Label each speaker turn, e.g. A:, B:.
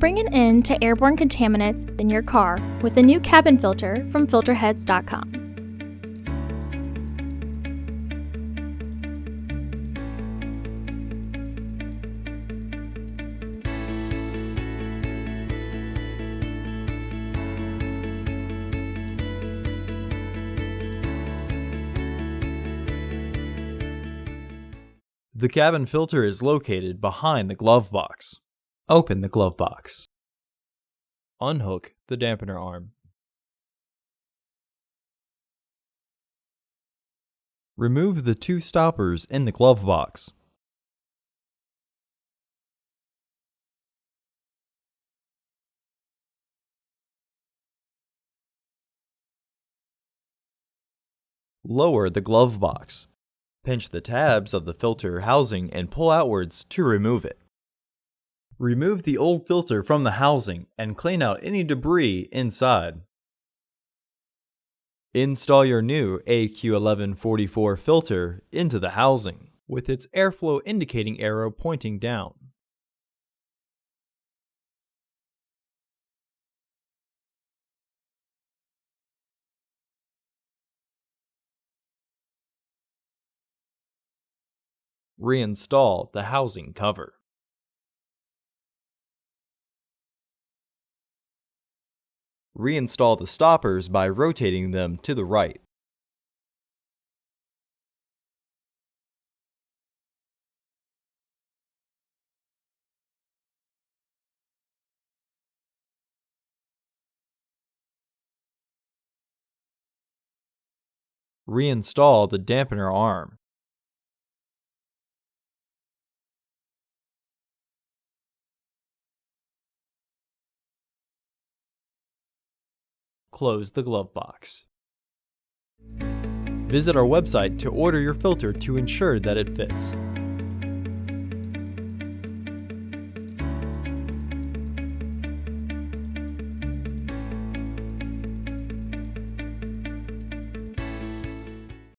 A: bring an end to airborne contaminants in your car with a new cabin filter from Filterheads.com.
B: The cabin filter is located behind the glove box. Open the glove box. Unhook the dampener arm. Remove the two stoppers in the glove box. Lower the glove box. Pinch the tabs of the filter housing and pull outwards to remove it. Remove the old filter from the housing and clean out any debris inside. Install your new AQ1144 filter into the housing, with its airflow indicating arrow pointing down. Reinstall the housing cover. Reinstall the stoppers by rotating them to the right. Reinstall the dampener arm. Close the glove box. Visit our website to order your filter to ensure that it fits.